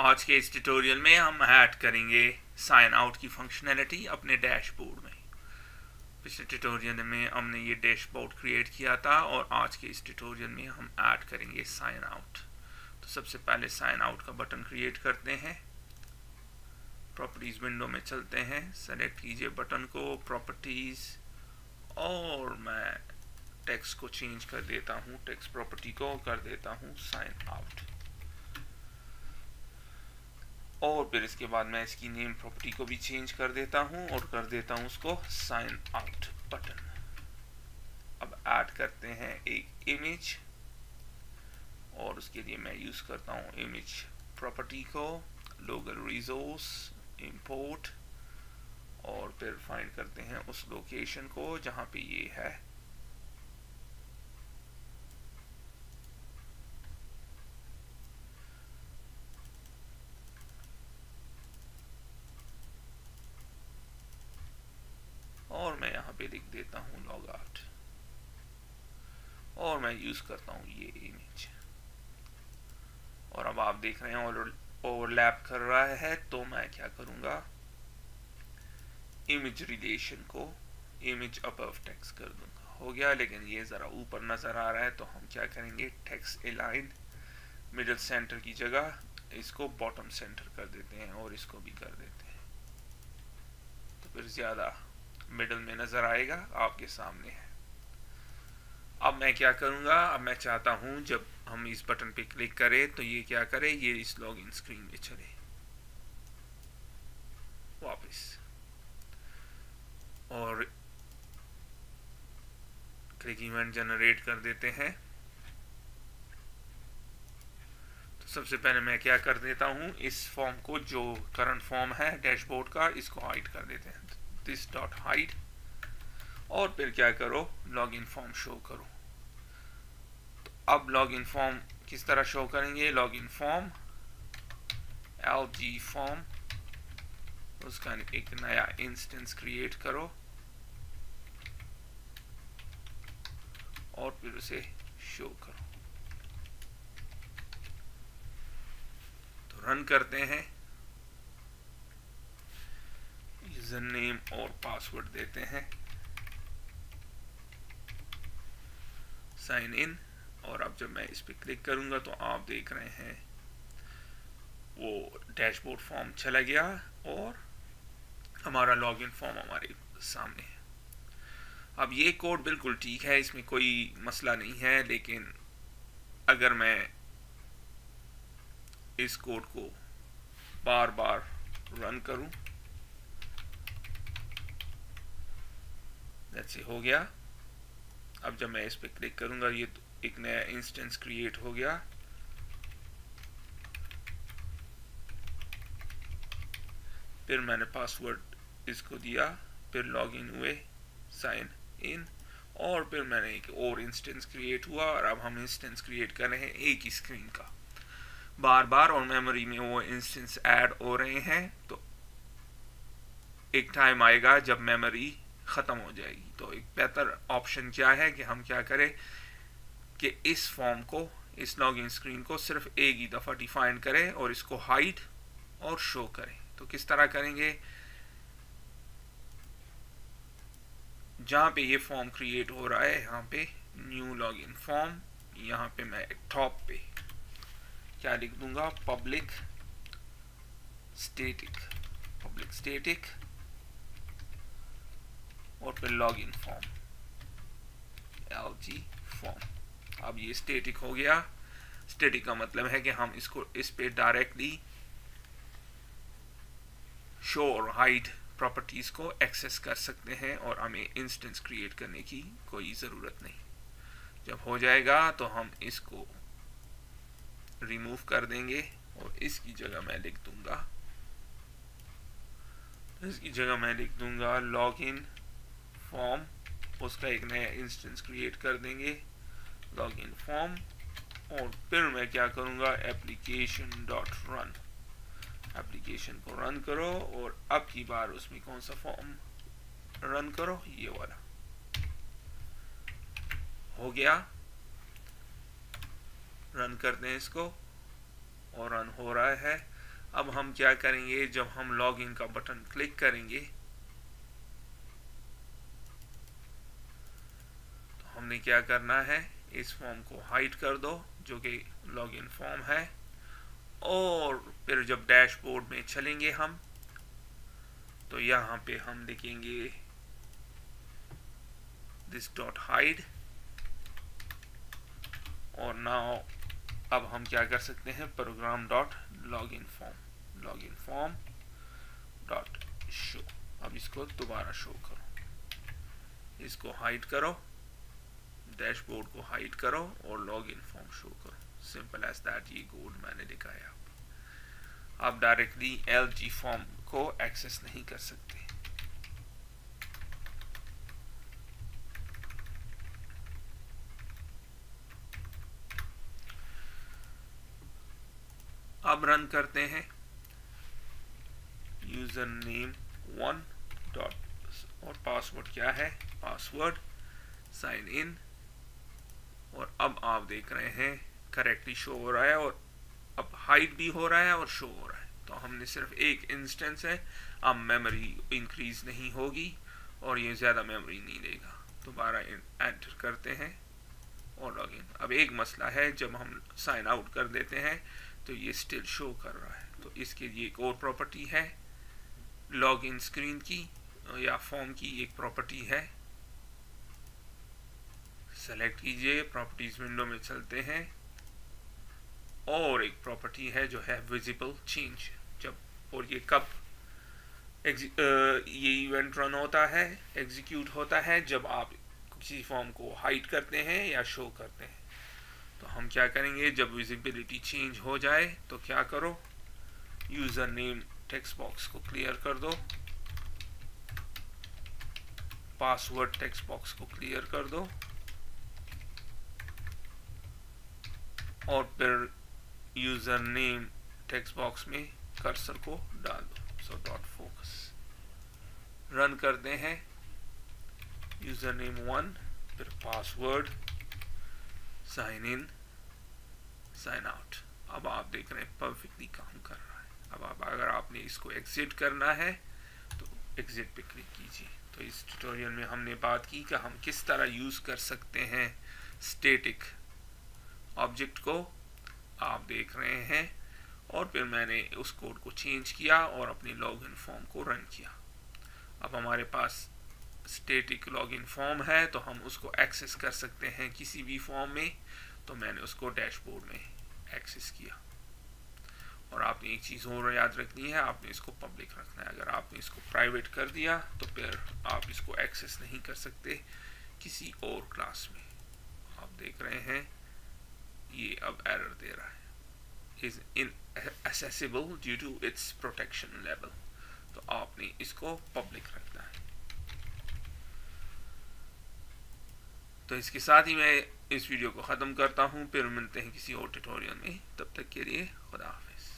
आज के इस ट्यूटोरियल में हम ऐड करेंगे साइन आउट की फंक्शनैलिटी अपने डैशबोर्ड में। पिछले ट्यूटोरियल में हमने ये डैशबोर्ड क्रिएट किया था और आज के इस ट्यूटोरियल में हम ऐड करेंगे साइन आउट। तो सबसे पहले साइन आउट का बटन क्रिएट करते हैं। प्रॉपर्टीज विंडो में चलते हैं, सेलेक्ट कीजिए बटन को, प्रॉपर्टीज, और मैं टेक्स्ट को चेंज कर देता हूँ, टेक्स्ट प्रॉपर्टी को कर देता हूँ साइन आउट। और फिर इसके बाद मैं इसकी नेम प्रॉपर्टी को भी चेंज कर देता हूँ और कर देता हूँ उसको साइन आउट बटन। अब ऐड करते हैं एक इमेज और उसके लिए मैं यूज करता हूँ इमेज प्रॉपर्टी को, लोकल रिसोर्स इंपोर्ट, और फिर फाइंड करते हैं उस लोकेशन को जहाँ पे ये है। और मैं यहाँ पे लिख देता हूँ लॉग आउट और मैं यूज करता हूँ ये इमेज। और अब आप देख रहे हैं ओवरलैप कर रहा है, तो मैं क्या करूँगा, इमेज रिलेशन को इमेज अबव टेक्स्ट कर दूंगा। हो गया, लेकिन ये ज़रा ऊपर नज़र आ रहा है, तो हम क्या करेंगे, टेक्स्ट अलाइन मिडिल सेंटर की जगह इसको बॉटम सेंटर कर देते हैं और इसको भी कर देते हैं, तो फिर ज़्यादा मिडल में नज़र आएगा, आपके सामने है। अब मैं क्या करूँगा, अब मैं चाहता हूँ जब हम इस बटन पे क्लिक करें तो ये क्या करे, ये इस लॉगिन स्क्रीन में चले वापस, और क्लिक इवेंट जनरेट कर देते हैं। तो सबसे पहले मैं क्या कर देता हूँ, इस फॉर्म को, जो करंट फॉर्म है डैशबोर्ड का, इसको हाइड कर देते हैं, दिस डॉट हाइड, और फिर क्या करो, लॉगिन फॉर्म शो करो। तो अब लॉगिन फॉर्म किस तरह शो करेंगे, लॉगिन फॉर्म LG फॉर्म, उसका एक नया इंस्टेंस क्रिएट करो और फिर उसे शो करो। तो रन करते हैं, यूजर नेम और पासवर्ड देते हैं, साइन इन, और अब जब मैं इस पर क्लिक करूंगा तो आप देख रहे हैं वो डैशबोर्ड फॉर्म चला गया और हमारा लॉगिन फॉर्म हमारे सामने है। अब ये कोड बिल्कुल ठीक है, इसमें कोई मसला नहीं है, लेकिन अगर मैं इस कोड को बार बार रन करूं, जैसे हो गया, अब जब मैं इस पर क्लिक करूंगा ये तो एक नया इंस्टेंस क्रिएट हो गया, फिर मैंने पासवर्ड इसको दिया, फिर लॉगिन हुए, साइन इन, और फिर मैंने एक और इंस्टेंस क्रिएट हुआ, और अब हम इंस्टेंस क्रिएट कर रहे हैं एक ही स्क्रीन का बार बार, और मेमोरी में वो इंस्टेंस ऐड हो रहे हैं। तो एक टाइम आएगा जब मेमोरी ख़त्म हो जाएगी, तो एक बेहतर ऑप्शन क्या है कि हम क्या करें कि इस फॉर्म को, इस लॉगिन स्क्रीन को सिर्फ एक ही दफ़ा डिफाइन करें और इसको हाइड और शो करें। तो किस तरह करेंगे, जहाँ पे ये फॉर्म क्रिएट हो रहा है, यहाँ पे न्यू लॉगिन फॉर्म, यहाँ पे मैं टॉप पे क्या लिख दूंगा, पब्लिक स्टैटिक, और फिर लॉगिन फॉर्म LG फॉर्म। अब ये स्टैटिक हो गया। स्टैटिक का मतलब है कि हम इसको इस पे डायरेक्टली शो और हाइड प्रॉपर्टीज को एक्सेस कर सकते हैं और हमें इंस्टेंस क्रिएट करने की कोई ज़रूरत नहीं। जब हो जाएगा तो हम इसको रिमूव कर देंगे और इसकी जगह मैं लिख दूंगा लॉगिन फॉर्म, उसका एक नया इंस्टेंस क्रिएट कर देंगे, लॉगिन फॉर्म, और फिर मैं क्या करूंगा, एप्लीकेशन डॉट रन, एप्लीकेशन को रन करो, और अब की बार उसमें कौन सा फॉर्म रन करो, ये वाला। हो गया, रन करते हैं इसको, और रन हो रहा है। अब हम क्या करेंगे, जब हम लॉगिन का बटन क्लिक करेंगे तो हमने क्या करना है, इस फॉर्म को हाइड कर दो जो कि लॉगिन फॉर्म है, और फिर जब डैशबोर्ड में चलेंगे हम तो यहाँ पे हम लिखेंगे दिस डॉट हाइड, और नाउ अब हम क्या कर सकते हैं, program dot login form dot show. अब इसको दोबारा शो करो, इसको हाइड करो, डैशबोर्ड को हाइड करो और लॉगिन फॉर्म शो करो। सिंपल एज दैट, ये कोड मैंने दिखाया। आप डायरेक्टली LG फॉर्म को एक्सेस नहीं कर सकते। अब रन करते हैं, यूजर नेम 1 डॉट और पासवर्ड क्या है, पासवर्ड, साइन इन, और अब आप देख रहे हैं करेक्टली शो हो रहा है, और अब हाइड भी हो रहा है और शो हो रहा है। तो हमने सिर्फ एक इंस्टेंस है, अब मेमोरी इंक्रीज नहीं होगी और ये ज़्यादा मेमोरी नहीं लेगा। दोबारा एंटर करते हैं और लॉगिन। अब एक मसला है, जब हम साइन आउट कर देते हैं तो ये स्टिल शो कर रहा है। तो इसके लिए एक और प्रॉपर्टी है, लॉगिन स्क्रीन की या फॉर्म की एक प्रॉपर्टी है, सेलेक्ट कीजिए, प्रॉपर्टीज विंडो में चलते हैं, और एक प्रॉपर्टी है जो है विजिबल चेंज। जब और ये कब ये इवेंट रन होता है, एग्जीक्यूट होता है, जब आप किसी फॉर्म को हाइड करते हैं या शो करते हैं। तो हम क्या करेंगे, जब विजिबिलिटी चेंज हो जाए तो क्या करो, यूजर नेम टेक्स्ट बॉक्स को क्लियर कर दो, पासवर्ड टेक्स्ट बॉक्स को क्लियर कर दो, और फिर यूजर नेम टेक्स्ट बॉक्स में कर्सर को डाल दो, सो डॉट फोकस। रन करते हैं, यूजर नेम 1, फिर password, sign in, sign out. अब आप देख रहे हैं परफेक्टली काम कर रहा है। अब अगर आपने इसको एग्जिट करना है तो एग्जिट पे क्लिक कीजिए। तो इस ट्यूटोरियल में हमने बात की कि हम किस तरह यूज कर सकते हैं स्टैटिक ऑब्जेक्ट को, आप देख रहे हैं, और फिर मैंने उस कोड को चेंज किया और अपनी लॉगिन फॉर्म को रन किया। अब हमारे पास स्टैटिक लॉगिन फॉर्म है तो हम उसको एक्सेस कर सकते हैं किसी भी फॉर्म में। तो मैंने उसको डैशबोर्ड में एक्सेस किया। और आपने एक चीज़ और याद रखनी है, आपने इसको पब्लिक रखना है। अगर आपने इसको प्राइवेट कर दिया तो फिर आप इसको एक्सेस नहीं कर सकते किसी और क्लास में। आप देख रहे हैं ये अब एरर दे रहा है, is inaccessible due to its protection level. तो आपने इसको पब्लिक रखना है। तो इसके साथ ही मैं इस वीडियो को ख़त्म करता हूँ, फिर मिलते हैं किसी और ट्यूटोरियल में। तब तक के लिए खुदा हाफिज़।